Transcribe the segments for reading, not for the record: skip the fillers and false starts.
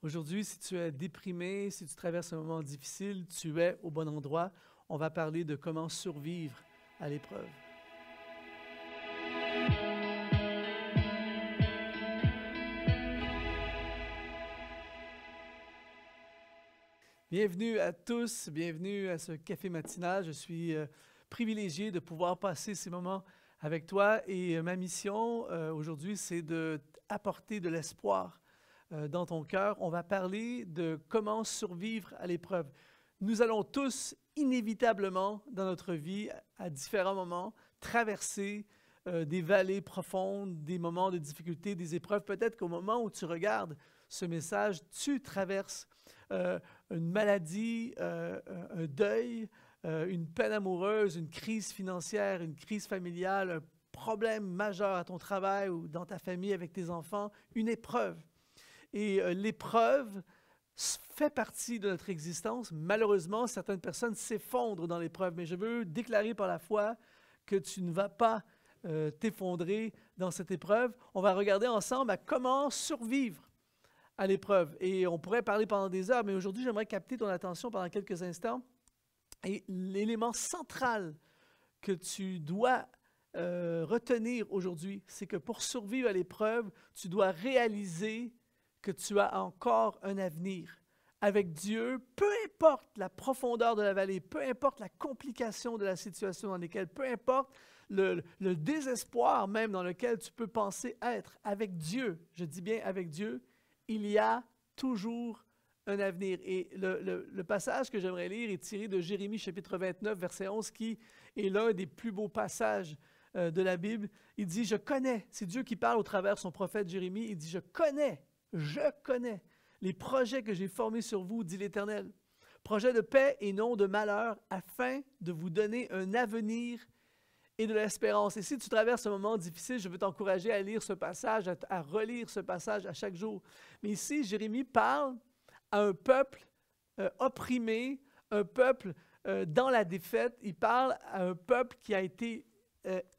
Aujourd'hui, si tu es déprimé, si tu traverses un moment difficile, tu es au bon endroit. On va parler de comment survivre à l'épreuve. Bienvenue à tous, bienvenue à ce café matinal. Je suis privilégié de pouvoir passer ces moments avec toi et ma mission aujourd'hui, c'est d'apporter de l'espoir dans ton cœur. On va parler de comment survivre à l'épreuve. Nous allons tous inévitablement dans notre vie, à différents moments, traverser des vallées profondes, des moments de difficulté, des épreuves. Peut-être qu'au moment où tu regardes ce message, tu traverses une maladie, un deuil, une peine amoureuse, une crise financière, une crise familiale, un problème majeur à ton travail ou dans ta famille avec tes enfants, une épreuve. Et l'épreuve fait partie de notre existence. Malheureusement, certaines personnes s'effondrent dans l'épreuve, mais je veux déclarer par la foi que tu ne vas pas t'effondrer dans cette épreuve. On va regarder ensemble à comment survivre à l'épreuve. Et on pourrait parler pendant des heures, mais aujourd'hui, j'aimerais capter ton attention pendant quelques instants. Et l'élément central que tu dois retenir aujourd'hui, c'est que pour survivre à l'épreuve, tu dois réaliser que tu as encore un avenir. Avec Dieu, peu importe la profondeur de la vallée, peu importe la complication de la situation dans laquelle, peu importe le désespoir même dans lequel tu peux penser être, avec Dieu, je dis bien avec Dieu, il y a toujours un avenir. Et le passage que j'aimerais lire est tiré de Jérémie chapitre 29, verset 11, qui est l'un des plus beaux passages de la Bible. Il dit, je connais, c'est Dieu qui parle au travers de son prophète Jérémie, il dit, je connais les projets que j'ai formés sur vous, dit l'Éternel. Projets de paix et non de malheur, afin de vous donner un avenir et de l'espérance. Et si tu traverses un moment difficile, je veux t'encourager à lire ce passage, à relire ce passage à chaque jour. Mais ici, Jérémie parle à un peuple opprimé, un peuple dans la défaite. Il parle à un peuple qui a été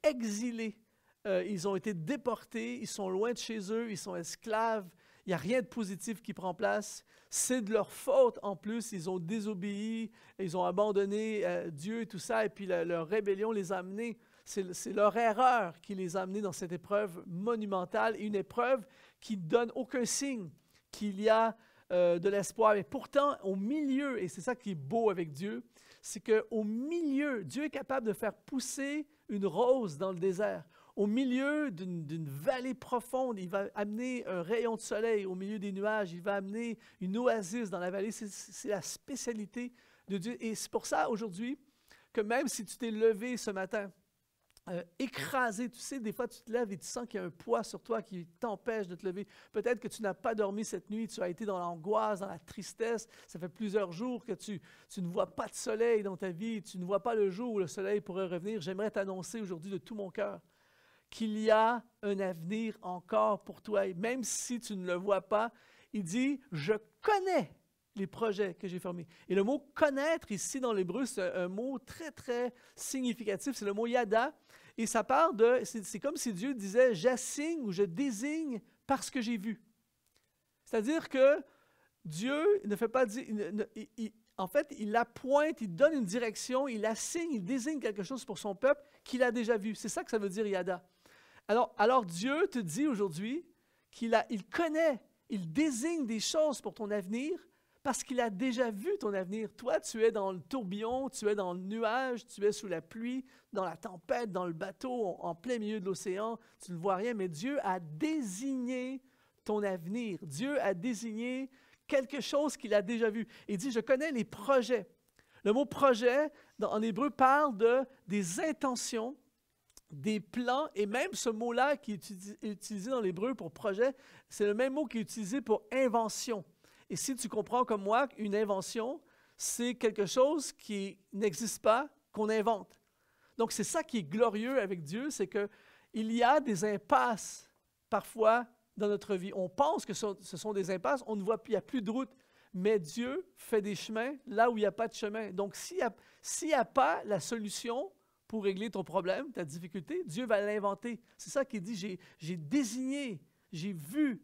exilé. Ils ont été déportés, ils sont loin de chez eux, ils sont esclaves. Il n'y a rien de positif qui prend place. C'est de leur faute en plus. Ils ont désobéi, ils ont abandonné Dieu et tout ça. Et puis leur rébellion les a amenés. C'est leur erreur qui les a amenés dans cette épreuve monumentale. Et une épreuve qui ne donne aucun signe qu'il y a de l'espoir. Et pourtant, au milieu, et c'est ça qui est beau avec Dieu, c'est qu'au milieu, Dieu est capable de faire pousser une rose dans le désert. Au milieu d'une vallée profonde, il va amener un rayon de soleil au milieu des nuages. Il va amener une oasis dans la vallée. C'est la spécialité de Dieu. Et c'est pour ça, aujourd'hui, que même si tu t'es levé ce matin, écrasé, tu sais, des fois, tu te lèves et tu sens qu'il y a un poids sur toi qui t'empêche de te lever. Peut-être que tu n'as pas dormi cette nuit, tu as été dans l'angoisse, dans la tristesse. Ça fait plusieurs jours que tu ne vois pas de soleil dans ta vie, tu ne vois pas le jour où le soleil pourrait revenir. J'aimerais t'annoncer aujourd'hui de tout mon cœur qu'il y a un avenir encore pour toi. Et même si tu ne le vois pas, il dit, je connais les projets que j'ai formés. Et le mot « connaître » ici dans l'hébreu, c'est un mot très, très significatif. C'est le mot « yada ». Et ça parle de, c'est comme si Dieu disait, j'assigne ou je désigne parce que j'ai vu. C'est-à-dire que Dieu ne fait pas dire, en fait, il appointe, il donne une direction, il assigne, il désigne quelque chose pour son peuple qu'il a déjà vu. C'est ça que ça veut dire yada. Alors Dieu te dit aujourd'hui qu'il connaît, il désigne des choses pour ton avenir parce qu'il a déjà vu ton avenir. Toi, tu es dans le tourbillon, tu es dans le nuage, tu es sous la pluie, dans la tempête, dans le bateau, en plein milieu de l'océan, tu ne vois rien, mais Dieu a désigné ton avenir. Dieu a désigné quelque chose qu'il a déjà vu. Il dit, je connais les projets. Le mot projet, en hébreu, parle des intentions, des plans, et même ce mot-là qui est utilisé dans l'hébreu pour projet, c'est le même mot qui est utilisé pour invention. Et si tu comprends comme moi, une invention, c'est quelque chose qui n'existe pas, qu'on invente. Donc c'est ça qui est glorieux avec Dieu, c'est qu'il y a des impasses parfois dans notre vie. On pense que ce sont des impasses, on ne voit plus, il n'y a plus de route. Mais Dieu fait des chemins là où il n'y a pas de chemin. Donc s'il n'y a pas la solution pour régler ton problème, ta difficulté, Dieu va l'inventer. C'est ça qu'il dit, j'ai désigné, j'ai vu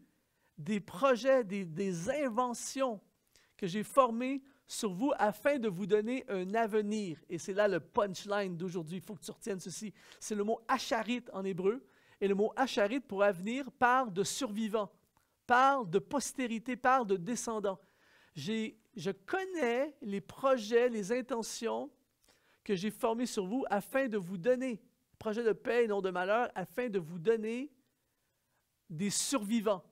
des projets, des inventions que j'ai formées sur vous afin de vous donner un avenir. Et c'est là le punchline d'aujourd'hui. Il faut que tu retiennes ceci. C'est le mot acharit en hébreu. Et le mot acharit pour avenir parle de survivants, parle de postérité, parle de descendants. Je connais les projets, les intentions que j'ai formés sur vous afin de vous donner, projet de paix et non de malheur, afin de vous donner des survivants.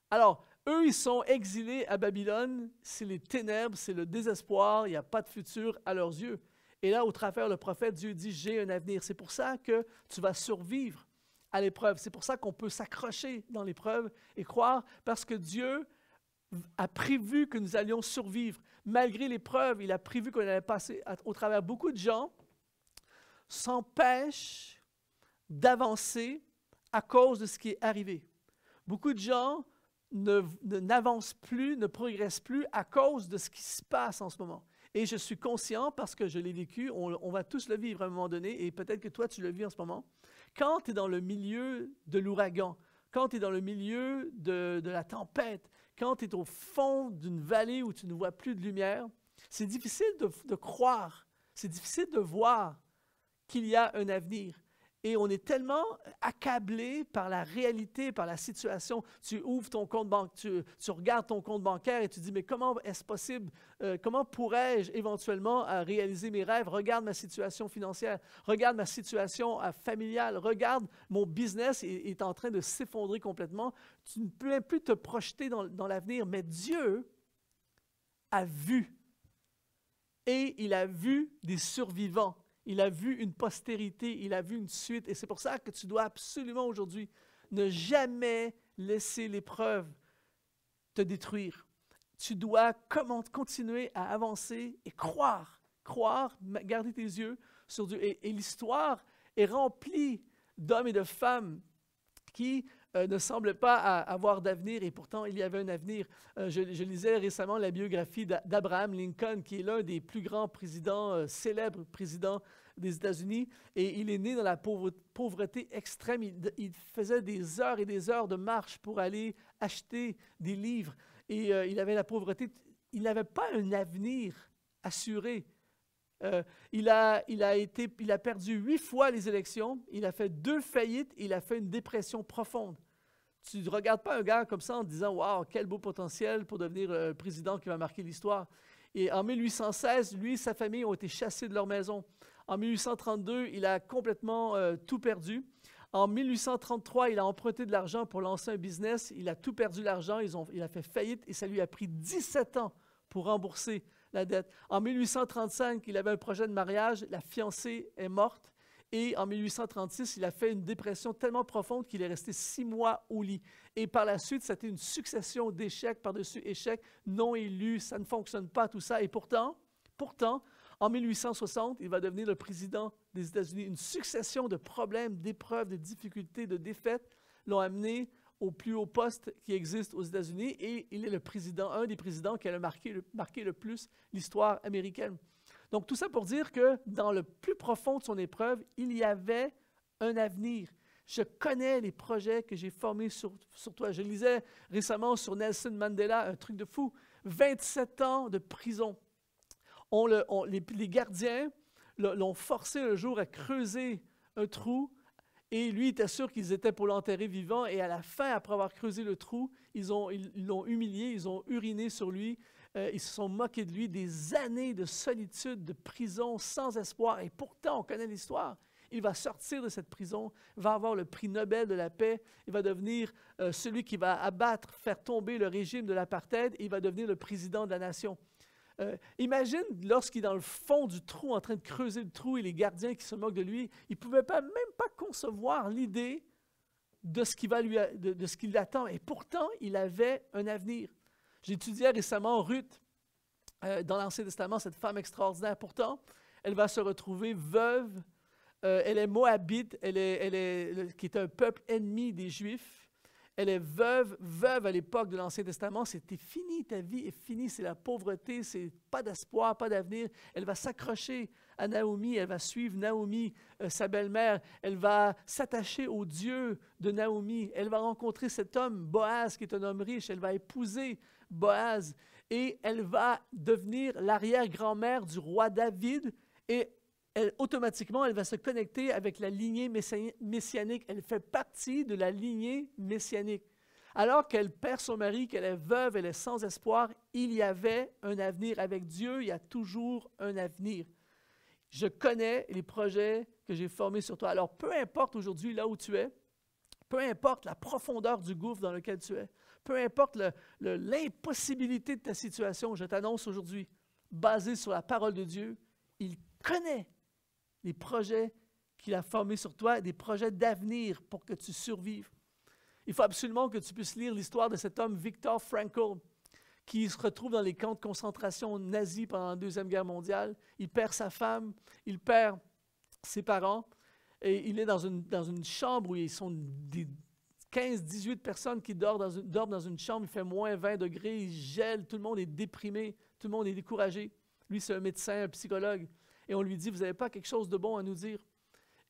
Alors, eux, ils sont exilés à Babylone, c'est les ténèbres, c'est le désespoir, il n'y a pas de futur à leurs yeux. Et là, au travers le prophète, Dieu dit, j'ai un avenir. C'est pour ça que tu vas survivre à l'épreuve. C'est pour ça qu'on peut s'accrocher dans l'épreuve et croire, parce que Dieu a prévu que nous allions survivre. Malgré l'épreuve, il a prévu qu'on allait passer au travers. Beaucoup de gens s'empêchent d'avancer à cause de ce qui est arrivé. Beaucoup de gens n'avancent plus, ne progressent plus à cause de ce qui se passe en ce moment. Et je suis conscient, parce que je l'ai vécu, on va tous le vivre à un moment donné, et peut-être que toi, tu le vis en ce moment. Quand tu es dans le milieu de l'ouragan, quand tu es dans le milieu de la tempête, quand tu es au fond d'une vallée où tu ne vois plus de lumière, c'est difficile de croire, c'est difficile de voir qu'il y a un avenir. Et on est tellement accablé par la réalité, par la situation. Tu ouvres ton compte bancaire, tu regardes ton compte bancaire et tu dis, mais comment est-ce possible? Comment pourrais-je éventuellement réaliser mes rêves? Regarde ma situation financière, regarde ma situation familiale, regarde mon business est en train de s'effondrer complètement. Tu ne peux même plus te projeter dans l'avenir, mais Dieu a vu. Et il a vu des survivants. Il a vu une postérité, il a vu une suite. Et c'est pour ça que tu dois absolument aujourd'hui ne jamais laisser l'épreuve te détruire. Tu dois continuer à avancer et croire, garder tes yeux sur Dieu. Et l'histoire est remplie d'hommes et de femmes qui ne semblaient pas avoir d'avenir, et pourtant il y avait un avenir. Je lisais récemment la biographie d'Abraham Lincoln, qui est l'un des plus grands présidents, célèbres présidents des États-Unis, et il est né dans la pauvreté extrême. Il faisait des heures et des heures de marche pour aller acheter des livres, et il avait la pauvreté. Il n'avait pas un avenir assuré. Il a perdu 8 fois les élections, il a fait 2 faillites, il a fait une dépression profonde. Tu ne regardes pas un gars comme ça en te disant « Wow, quel beau potentiel pour devenir président qui va marquer l'histoire ». Et en 1816, lui et sa famille ont été chassés de leur maison. En 1832, il a complètement tout perdu. En 1833, il a emprunté de l'argent pour lancer un business. Il a tout perdu l'argent, il a fait faillite et ça lui a pris 17 ans pour rembourser la dette. En 1835, il avait un projet de mariage, la fiancée est morte. Et en 1836, il a fait une dépression tellement profonde qu'il est resté 6 mois au lit. Et par la suite, c'était une succession d'échecs par-dessus échecs, non élus, ça ne fonctionne pas, tout ça. Et pourtant, en 1860, il va devenir le président des États-Unis. Une succession de problèmes, d'épreuves, de difficultés, de défaites l'ont amené au plus haut poste qui existe aux États-Unis, et il est le président, un des présidents qui a marqué le plus l'histoire américaine. Donc, tout ça pour dire que dans le plus profond de son épreuve, il y avait un avenir. Je connais les projets que j'ai formés sur toi. Je lisais récemment sur Nelson Mandela, un truc de fou. 27 ans de prison. Les gardiens l'ont forcé un jour à creuser un trou, et lui était sûr qu'ils étaient pour l'enterrer vivant, et à la fin, après avoir creusé le trou, ils l'ont humilié, ils ont uriné sur lui, ils se sont moqués de lui, des années de solitude, de prison, sans espoir. Et pourtant, on connaît l'histoire. Il va sortir de cette prison, va avoir le prix Nobel de la paix, il va devenir celui qui va abattre, faire tomber le régime de l'apartheid, et il va devenir le président de la nation. Imagine lorsqu'il est dans le fond du trou, en train de creuser le trou, et les gardiens qui se moquent de lui, il ne pouvait même pas concevoir l'idée de ce qui l'attend. Et pourtant, il avait un avenir. J'étudiais récemment Ruth dans l'Ancien Testament, cette femme extraordinaire. Pourtant, elle va se retrouver veuve. Elle est moabite, qui est un peuple ennemi des Juifs. Elle est veuve à l'époque de l'Ancien Testament. C'était fini, ta vie est finie, c'est la pauvreté, c'est pas d'espoir, pas d'avenir. Elle va s'accrocher à Naomi, elle va suivre Naomi, sa belle-mère. Elle va s'attacher au Dieu de Naomi. Elle va rencontrer cet homme, Boaz, qui est un homme riche. Elle va épouser Boaz et elle va devenir l'arrière-grand-mère du roi David et automatiquement, elle va se connecter avec la lignée messianique. Elle fait partie de la lignée messianique. Alors qu'elle perd son mari, qu'elle est veuve, elle est sans espoir, il y avait un avenir. Avec Dieu, il y a toujours un avenir. Je connais les projets que j'ai formés sur toi. Alors, peu importe aujourd'hui là où tu es, peu importe la profondeur du gouffre dans lequel tu es, peu importe l'impossibilité de ta situation, je t'annonce aujourd'hui, basé sur la parole de Dieu, il connaît les projets qu'il a formés sur toi, des projets d'avenir pour que tu survives. Il faut absolument que tu puisses lire l'histoire de cet homme, Viktor Frankl, qui se retrouve dans les camps de concentration nazis pendant la Deuxième Guerre mondiale. Il perd sa femme, il perd ses parents, et il est dans une chambre où ils sont des 15-18 personnes qui dorment dans une chambre, il fait moins 20 degrés, il gèle, tout le monde est déprimé, tout le monde est découragé. Lui, c'est un médecin, un psychologue. Et on lui dit, vous n'avez pas quelque chose de bon à nous dire?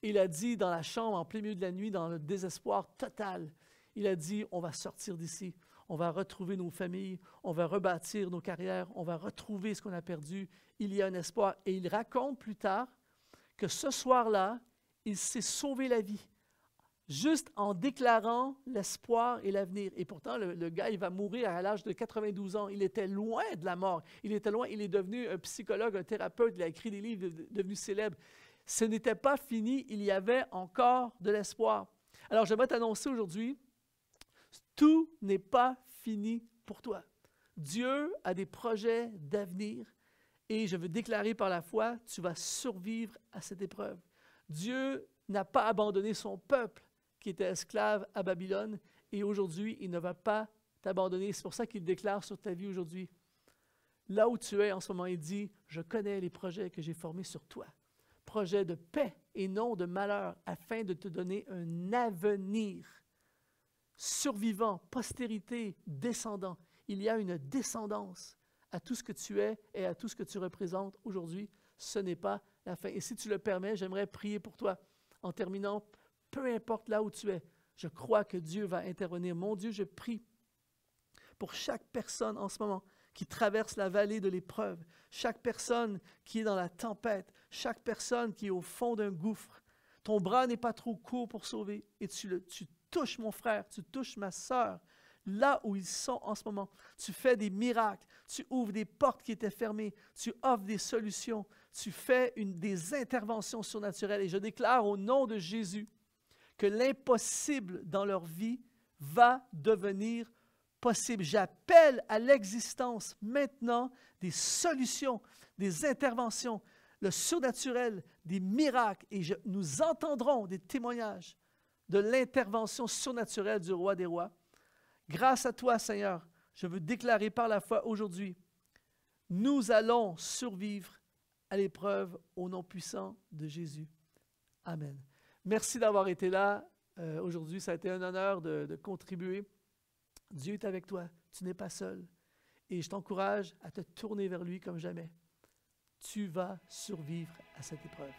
Et il a dit dans la chambre, en plein milieu de la nuit, dans le désespoir total, il a dit, on va sortir d'ici, on va retrouver nos familles, on va rebâtir nos carrières, on va retrouver ce qu'on a perdu, il y a un espoir. Et il raconte plus tard que ce soir-là, il s'est sauvé la vie, juste en déclarant l'espoir et l'avenir. Et pourtant, le gars, il va mourir à l'âge de 92 ans. Il était loin de la mort. Il était loin. Il est devenu un psychologue, un thérapeute. Il a écrit des livres devenus célèbres. Ce n'était pas fini. Il y avait encore de l'espoir. Alors, j'aimerais t'annoncer aujourd'hui, tout n'est pas fini pour toi. Dieu a des projets d'avenir et je veux déclarer par la foi, tu vas survivre à cette épreuve. Dieu n'a pas abandonné son peuple qui était esclave à Babylone, et aujourd'hui, il ne va pas t'abandonner. C'est pour ça qu'il déclare sur ta vie aujourd'hui. Là où tu es en ce moment, il dit, je connais les projets que j'ai formés sur toi. Projets de paix et non de malheur, afin de te donner un avenir survivant, postérité, descendant. Il y a une descendance à tout ce que tu es et à tout ce que tu représentes aujourd'hui. Ce n'est pas la fin. Et si tu le permets, j'aimerais prier pour toi. En terminant, peu importe là où tu es, je crois que Dieu va intervenir. Mon Dieu, je prie pour chaque personne en ce moment qui traverse la vallée de l'épreuve, chaque personne qui est dans la tempête, chaque personne qui est au fond d'un gouffre. Ton bras n'est pas trop court pour sauver et tu touches mon frère, tu touches ma sœur, là où ils sont en ce moment. Tu fais des miracles, tu ouvres des portes qui étaient fermées, tu offres des solutions, tu fais des interventions surnaturelles. Et je déclare au nom de Jésus que l'impossible dans leur vie va devenir possible. J'appelle à l'existence maintenant des solutions, des interventions, le surnaturel, des miracles. Et nous entendrons des témoignages de l'intervention surnaturelle du roi des rois. Grâce à toi, Seigneur, je veux déclarer par la foi aujourd'hui, nous allons survivre à l'épreuve au nom puissant de Jésus. Amen. Merci d'avoir été là. Aujourd'hui, ça a été un honneur de contribuer. Dieu est avec toi. Tu n'es pas seul. Et je t'encourage à te tourner vers lui comme jamais. Tu vas survivre à cette épreuve.